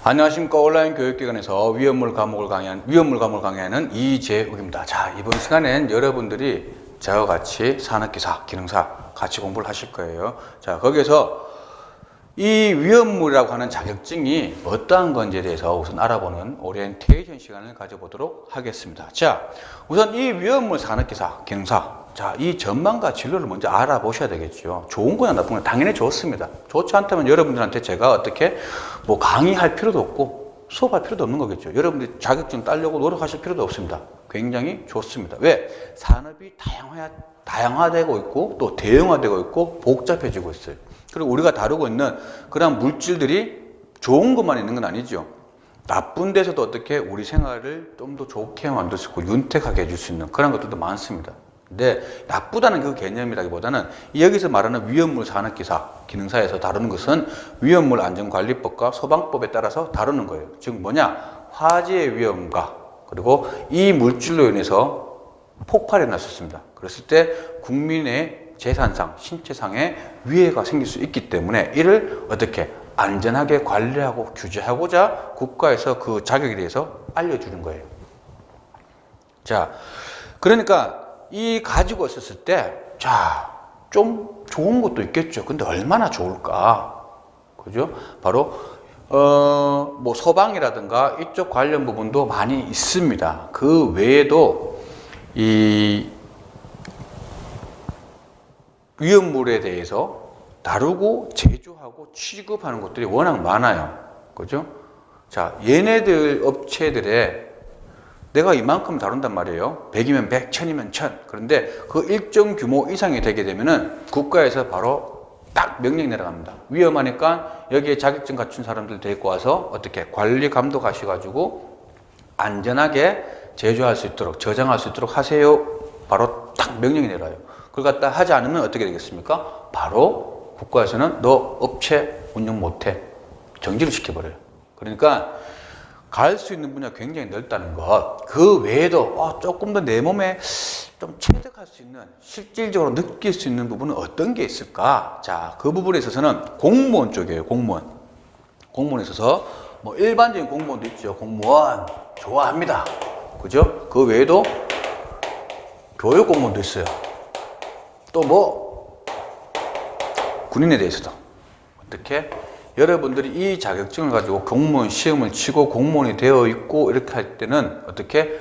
안녕하십니까. 온라인 교육기관에서 위험물 과목을 강의하는 이재욱입니다. 자, 이번 시간엔 여러분들이 저와 같이 산업기사, 기능사 같이 공부를 하실 거예요. 자, 거기에서 이 위험물이라고 하는 자격증이 어떠한 건지에 대해서 우선 알아보는 오리엔테이션 시간을 가져보도록 하겠습니다. 자, 우선 이 위험물 산업기사, 기능사, 자, 이 전망과 진로를 먼저 알아보셔야 되겠죠. 좋은 거나 나쁜 건 당연히 좋습니다. 좋지 않다면 여러분들한테 제가 어떻게 뭐 강의할 필요도 없고 수업할 필요도 없는 거겠죠. 여러분들이 자격증 따려고 노력하실 필요도 없습니다. 굉장히 좋습니다. 왜? 산업이 다양화되고 있고 또 대형화되고 있고 복잡해지고 있어요. 그리고 우리가 다루고 있는 그런 물질들이 좋은 것만 있는 건 아니죠. 나쁜 데서도 어떻게 우리 생활을 좀 더 좋게 만들 수 있고 윤택하게 해줄 수 있는 그런 것들도 많습니다. 근데 나쁘다는 그 개념이라기보다는 여기서 말하는 위험물 산업기사, 기능사에서 다루는 것은 위험물 안전관리법과 소방법에 따라서 다루는 거예요. 즉 뭐냐? 화재의 위험과 그리고 이 물질로 인해서 폭발이 났었습니다. 그랬을 때 국민의 재산상, 신체상의 위해가 생길 수 있기 때문에 이를 어떻게 안전하게 관리하고 규제하고자 국가에서 그 자격에 대해서 알려주는 거예요. 자, 그러니까 이 가지고 있었을 때, 자, 좀 좋은 것도 있겠죠. 근데 얼마나 좋을까? 그죠? 바로, 뭐 소방이라든가 이쪽 관련 부분도 많이 있습니다. 그 외에도 이 위험물에 대해서 다루고 제조하고 취급하는 것들이 워낙 많아요. 그죠? 자, 얘네들 업체들의 내가 이만큼 다룬단 말이에요. 100이면 100, 1000이면 1000. 그런데 그 일정 규모 이상이 되게 되면은 국가에서 바로 딱 명령이 내려갑니다. 위험하니까 여기에 자격증 갖춘 사람들 데리고 와서 어떻게 관리 감독하셔가지고 안전하게 제조할 수 있도록, 저장할 수 있도록 하세요. 바로 딱 명령이 내려요. 그걸 갖다 하지 않으면 어떻게 되겠습니까? 바로 국가에서는 너 업체 운영 못해. 정지를 시켜버려요. 그러니까 갈 수 있는 분야가 굉장히 넓다는 것. 그 외에도 조금 더 내 몸에 좀 체득할 수 있는, 실질적으로 느낄 수 있는 부분은 어떤 게 있을까? 자, 그 부분에 있어서는 공무원 쪽이에요. 공무원. 공무원에 있어서 뭐 일반적인 공무원도 있죠. 공무원 좋아합니다. 그죠? 그 외에도 교육 공무원도 있어요. 또 뭐 군인에 대해서도 어떻게 여러분들이 이 자격증을 가지고 공무원 시험을 치고 공무원이 되어 있고 이렇게 할 때는 어떻게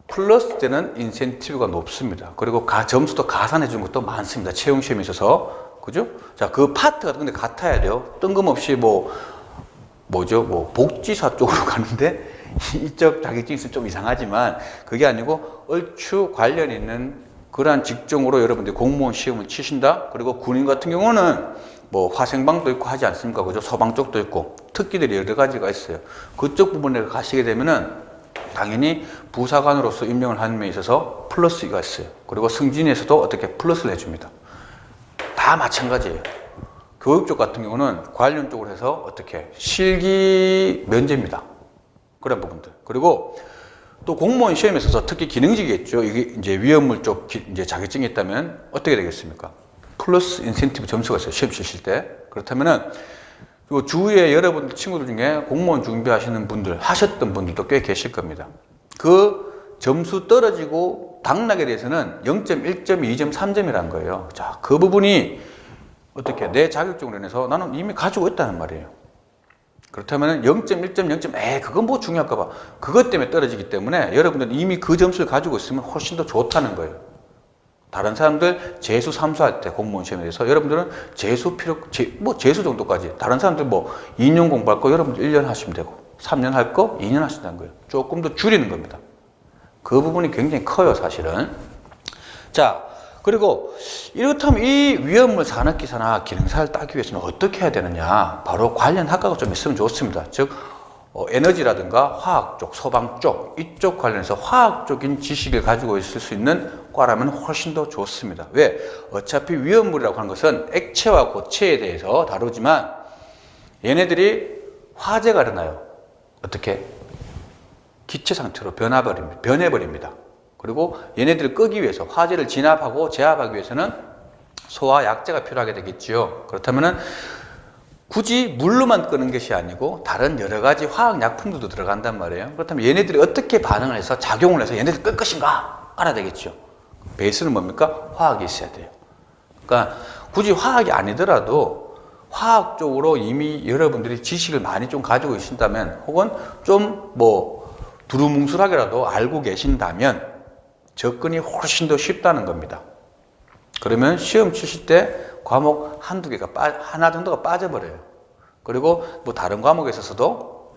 플러스 되는 인센티브가 높습니다. 그리고 점수도 가산해 주는 것도 많습니다. 채용 시험에 있어서. 그죠? 자, 그 파트가 근데 같아야 돼요. 뜬금없이 복지사 쪽으로 가는데 이쪽 자격증이 있으면 좀 이상하지만 그게 아니고 얼추 관련 있는 그러한 직종으로 여러분들이 공무원 시험을 치신다. 그리고 군인 같은 경우는 뭐 화생방도 있고 하지 않습니까? 그죠? 소방 쪽도 있고 특기들이 여러 가지가 있어요. 그쪽 부분에 가시게 되면은 당연히 부사관으로서 임명을 하는 데 있어서 플러스가 있어요. 그리고 승진에서도 어떻게 플러스를 해줍니다. 다 마찬가지예요. 교육 쪽 같은 경우는 관련 쪽으로 해서 어떻게 실기 면제입니다. 그런 부분들. 그리고 또 공무원 시험에 있어서 특히 기능직이겠죠. 이게 이제 위험물 쪽 이제 자격증이 있다면 어떻게 되겠습니까? 플러스 인센티브 점수가 있어요. 시험 치실 때. 그렇다면은 그 주위에 여러분들 친구들 중에 공무원 준비하시는 분들, 하셨던 분들도 꽤 계실 겁니다. 그 점수 떨어지고 당락에 대해서는 0점, 1점, 2점, 3점이라는 거예요. 자, 그 부분이 어떻게 내 자격증으로 인해서 나는 이미 가지고 있다는 말이에요. 그렇다면 0점, 1점, 0점, 그건 뭐 중요할까 봐. 그것 때문에 떨어지기 때문에 여러분들은 이미 그 점수를 가지고 있으면 훨씬 더 좋다는 거예요. 다른 사람들 재수, 삼수할 때 공무원 시험에 대해서 여러분들은 재수 정도까지. 다른 사람들 뭐 2년 공부할 거 여러분들 1년 하시면 되고 3년 할 거 2년 하신다는 거예요. 조금 더 줄이는 겁니다. 그 부분이 굉장히 커요, 사실은. 자, 그리고 이렇다면 이 위험물 산업기사나 기능사를 따기 위해서는 어떻게 해야 되느냐? 바로 관련 학과가 좀 있으면 좋습니다. 즉 에너지라든가 화학 쪽, 소방 쪽 이쪽 관련해서 화학적인 지식을 가지고 있을 수 있는 과라면 훨씬 더 좋습니다. 왜? 어차피 위험물이라고 하는 것은 액체와 고체에 대해서 다루지만 얘네들이 화재가 일어나요. 어떻게? 기체 상태로 변해버립니다. 그리고 얘네들을 끄기 위해서 화재를 진압하고 제압하기 위해서는 소화 약제가 필요하게 되겠지요. 그렇다면은 굳이 물로만 끄는 것이 아니고 다른 여러 가지 화학약품들도 들어간단 말이에요. 그렇다면 얘네들이 어떻게 반응을 해서 작용을 해서 얘네들 끌 것인가 알아야 되겠죠. 베이스는 뭡니까? 화학이 있어야 돼요. 그러니까 굳이 화학이 아니더라도 화학적으로 이미 여러분들이 지식을 많이 좀 가지고 계신다면 혹은 좀 뭐 두루뭉술하게라도 알고 계신다면 접근이 훨씬 더 쉽다는 겁니다. 그러면 시험 치실 때 과목 한두 개가 하나 정도가 빠져버려요. 그리고 뭐 다른 과목에 있어서도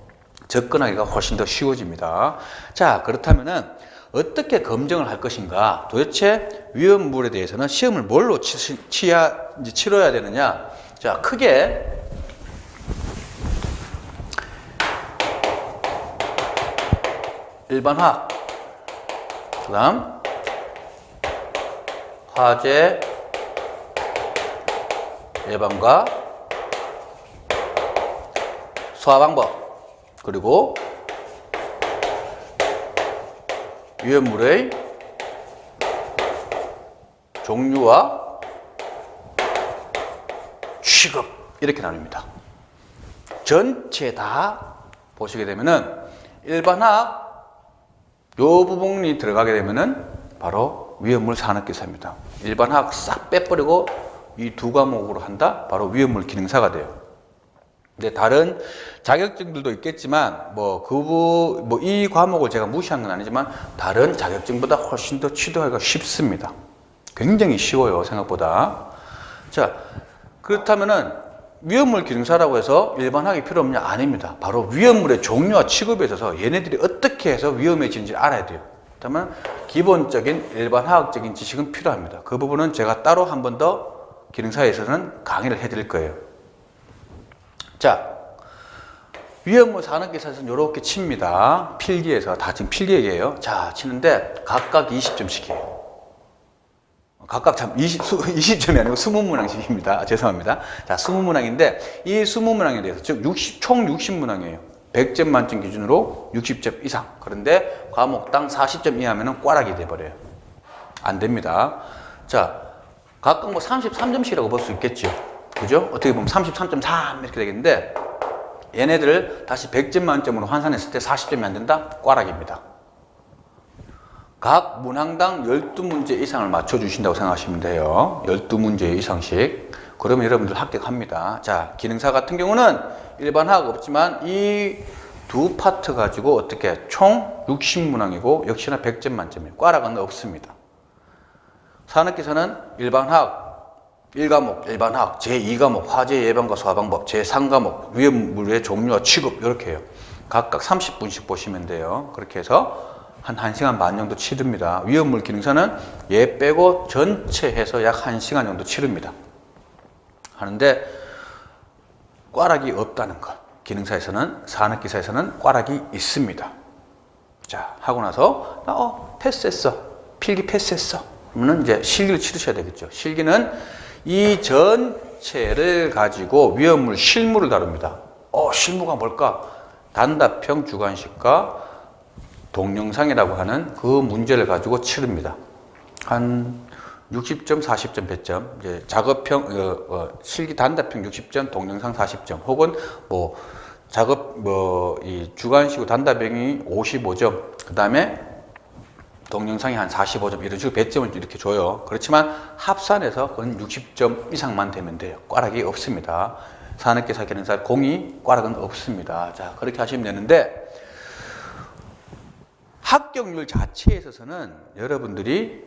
접근하기가 훨씬 더 쉬워집니다. 자, 그렇다면은 어떻게 검증을 할 것인가? 도대체 위험물에 대해서는 시험을 뭘로 치러야 되느냐? 자, 크게 일반화학, 그 다음 화재 예방과 소화 방법, 그리고 위험물의 종류와 취급, 이렇게 나눕니다. 전체 다 보시게 되면은 일반화학 요 부분이 들어가게 되면은 바로 위험물 산업기사입니다. 일반화학 싹 빼버리고 이 두 과목으로 한다? 바로 위험물 기능사가 돼요. 근데 다른 자격증들도 있겠지만 이 과목을 제가 무시한 건 아니지만 다른 자격증보다 훨씬 더 취득하기가 쉽습니다. 굉장히 쉬워요, 생각보다. 자, 그렇다면은 위험물 기능사라고 해서 일반화학이 필요 없냐? 아닙니다. 바로 위험물의 종류와 취급에 있어서 얘네들이 어떻게 해서 위험해지는지 알아야 돼요. 그렇다면 기본적인 일반화학적인 지식은 필요합니다. 그 부분은 제가 따로 한 번 더 기능사에서는 강의를 해드릴 거예요. 자, 위험물 산업기사에서는 이렇게 칩니다. 필기에서 다 지금 필기 얘기예요. 자, 치는데 각각 20점씩이에요. 각각 20점이 아니고 20문항씩입니다. 죄송합니다. 자, 20문항인데 이 20문항에 대해서 즉 총 60문항이에요. 100점 만점 기준으로 60점 이상. 그런데 과목당 40점 이하면 꽈락이 돼버려요. 안 됩니다. 자, 각각 뭐 33점씩이라고 볼 수 있겠죠. 그죠? 어떻게 보면 33.3 이렇게 되겠는데 얘네들을 다시 100점 만점으로 환산했을 때 40점이 안 된다? 꽈락입니다. 각 문항당 12문제 이상을 맞춰주신다고 생각하시면 돼요. 12문제 이상씩. 그러면 여러분들 합격합니다. 자, 기능사 같은 경우는 일반화학 없지만 이 두 파트 가지고 어떻게 총 60문항이고 역시나 100점 만점이에요. 꽈락은 없습니다. 산업기사는 일반화학 1과목 일반화학, 제2과목 화재 예방과 소화 방법, 제3과목 위험물의 종류와 취급 이렇게 해요. 각각 30분씩 보시면 돼요. 그렇게 해서 한 1시간 반 정도 치릅니다. 위험물 기능사는 얘 빼고 전체 해서 약 1시간 정도 치릅니다. 하는데 꽈락이 없다는 것. 기능사에서는, 산업기사에서는 꽈락이 있습니다. 자, 하고 나서 패스했어. 필기 패스했어. 그러면 이제 실기를 치르셔야 되겠죠. 실기는 이 전체를 가지고 위험물 실무를 다룹니다. 실무가 뭘까? 단답형 주관식과 동영상이라고 하는 그 문제를 가지고 치릅니다. 한 60점, 40점, 100점. 이제 작업형, 실기 단답형 60점, 동영상 40점. 혹은 이 주관식과 단답형이 55점. 그 다음에 동영상이 한 45점. 이런 식으로 배점을 이렇게 줘요. 그렇지만 합산해서 그건 60점 이상만 되면 돼요. 꽈락이 없습니다. 산업기사 기능사 공이 꽈락은 없습니다. 자, 그렇게 하시면 되는데, 합격률 자체에 있어서는 여러분들이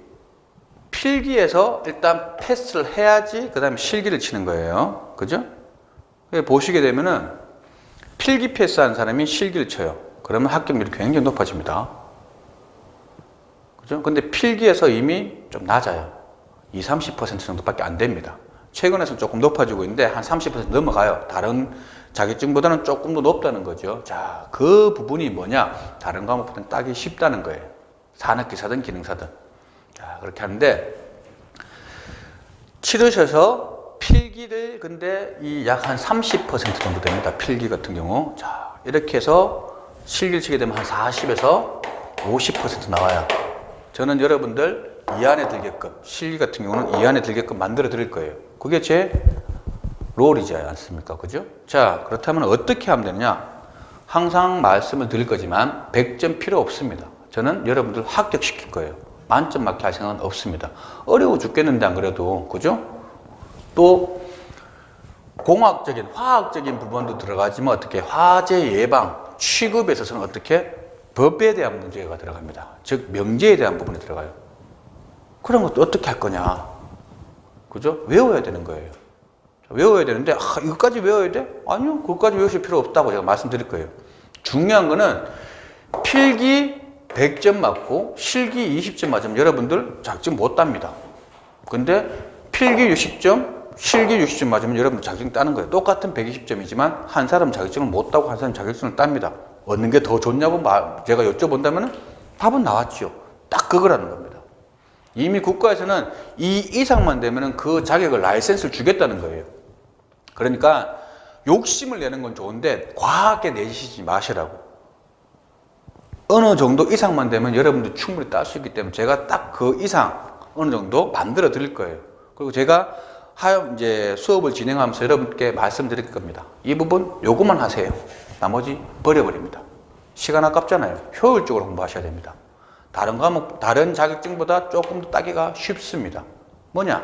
필기에서 일단 패스를 해야지 그 다음에 실기를 치는 거예요. 그죠? 보시게 되면은 필기 패스한 사람이 실기를 쳐요. 그러면 합격률이 굉장히 높아집니다. 그죠? 근데 필기에서 이미 좀 낮아요. 20-30% 정도밖에 안 됩니다. 최근에는 조금 높아지고 있는데 한 30% 넘어가요. 다른 자격증보다는 조금 더 높다는 거죠. 자, 그 부분이 뭐냐? 다른 과목보다는 따기 쉽다는 거예요. 산업기사든 기능사든. 자, 그렇게 하는데 치르셔서 필기를 근데 이 약 한 30% 정도 됩니다. 필기 같은 경우. 자, 이렇게 해서 실기를 치게 되면 한 40에서 50% 나와요. 저는 여러분들 이 안에 들게끔, 실기 같은 경우는 이 안에 들게끔 만들어 드릴 거예요. 그게 제 롤이지 않습니까? 그죠? 자, 그렇다면 어떻게 하면 되느냐? 항상 말씀을 드릴 거지만 100점 필요 없습니다. 저는 여러분들 합격시킬 거예요. 만점 맞게 할 생각은 없습니다. 어려워 죽겠는데 안 그래도, 그죠? 또 공학적인, 화학적인 부분도 들어가지만 어떻게 화재 예방, 취급에 있어서는 어떻게 법에 대한 문제가 들어갑니다. 즉 명제에 대한 부분이 들어가요. 그런 것도 어떻게 할 거냐? 그죠? 외워야 되는 거예요. 외워야 되는데 이것까지 외워야 돼? 아니요. 그것까지 외우실 필요 없다고 제가 말씀드릴 거예요. 중요한 거는 필기 100점 맞고 실기 20점 맞으면 여러분들 자격증 못 땁니다. 근데 필기 60점, 실기 60점 맞으면 여러분들 자격증 따는 거예요. 똑같은 120점이지만 한 사람 자격증을 못 따고 한 사람 자격증을 땁니다. 얻는 게 더 좋냐고 제가 여쭤본다면 답은 나왔죠. 딱 그거라는 겁니다. 이미 국가에서는 이 이상만 되면 그 자격을 라이센스를 주겠다는 거예요. 그러니까 욕심을 내는 건 좋은데 과하게 내시지 마시라고. 어느 정도 이상만 되면 여러분들 충분히 딸 수 있기 때문에 제가 딱 그 이상 어느 정도 만들어 드릴 거예요. 그리고 제가 이제 수업을 진행하면서 여러분께 말씀드릴 겁니다. 이 부분 요것만 하세요. 나머지 버려버립니다. 시간 아깝잖아요. 효율적으로 공부하셔야 됩니다. 다른 과목, 다른 자격증보다 조금 더 따기가 쉽습니다. 뭐냐?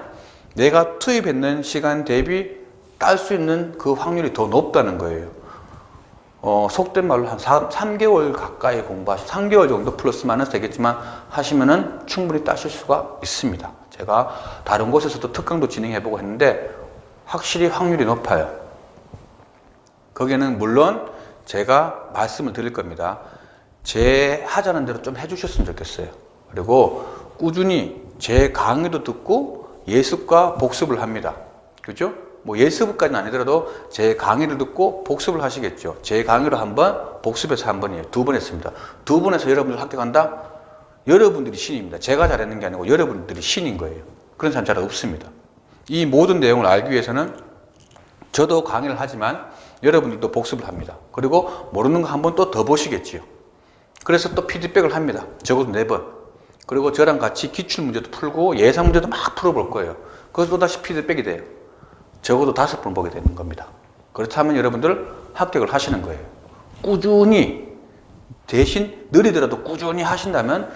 내가 투입했는 시간 대비 딸 수 있는 그 확률이 더 높다는 거예요. 속된 말로 한 3개월 가까이 공부하시, 3개월 정도 플러스 마이너스 되겠지만 하시면은 충분히 따실 수가 있습니다. 제가 다른 곳에서도 특강도 진행해보고 했는데 확실히 확률이 높아요. 거기에는 물론 제가 말씀을 드릴 겁니다. 제 하자는 대로 좀 해주셨으면 좋겠어요. 그리고 꾸준히 제 강의도 듣고 예습과 복습을 합니다. 그죠? 뭐 예습까지는 아니더라도 제 강의를 듣고 복습을 하시겠죠. 제 강의로 한 번, 복습해서 한 번이에요. 2번 했습니다. 2번 해서 여러분들 합격한다? 여러분들이 신입니다. 제가 잘했는 게 아니고 여러분들이 신인 거예요. 그런 사람 잘 없습니다. 이 모든 내용을 알기 위해서는 저도 강의를 하지만 여러분들도 복습을 합니다. 그리고 모르는 거 한 번 또 더 보시겠지요. 그래서 또 피드백을 합니다. 적어도 4번. 그리고 저랑 같이 기출문제도 풀고 예상문제도 막 풀어볼 거예요. 그래서 또다시 피드백이 돼요. 적어도 5번 보게 되는 겁니다. 그렇다면 여러분들 합격을 하시는 거예요. 꾸준히, 대신 느리더라도 꾸준히 하신다면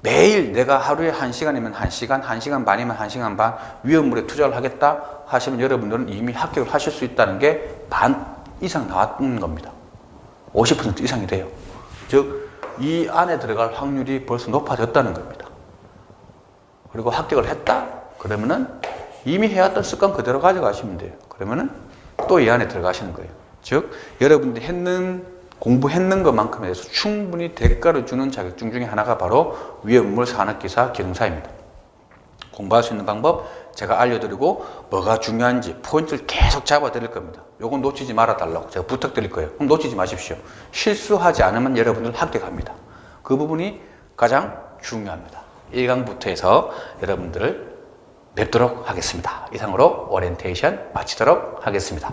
매일 내가 하루에 1시간이면 1시간, 1시간 반이면 1시간 반 위험물에 투자를 하겠다 하시면 여러분들은 이미 합격을 하실 수 있다는 게 반 이상 나왔는 겁니다. 50% 이상이 돼요. 즉, 이 안에 들어갈 확률이 벌써 높아졌다는 겁니다. 그리고 합격을 했다? 그러면은 이미 해왔던 습관 그대로 가져가시면 돼요. 그러면은 또 이 안에 들어가시는 거예요. 즉, 여러분들이 공부했는 것만큼에 대해서 충분히 대가를 주는 자격증 중에 하나가 바로 위험물 산업기사 기능사입니다. 공부할 수 있는 방법 제가 알려드리고 뭐가 중요한지 포인트를 계속 잡아드릴 겁니다. 요건 놓치지 말아달라고 제가 부탁드릴 거예요. 그럼 놓치지 마십시오. 실수하지 않으면 여러분들 합격합니다. 그 부분이 가장 중요합니다. 1강부터 해서 여러분들을 뵙도록 하겠습니다. 이상으로 오리엔테이션 마치도록 하겠습니다.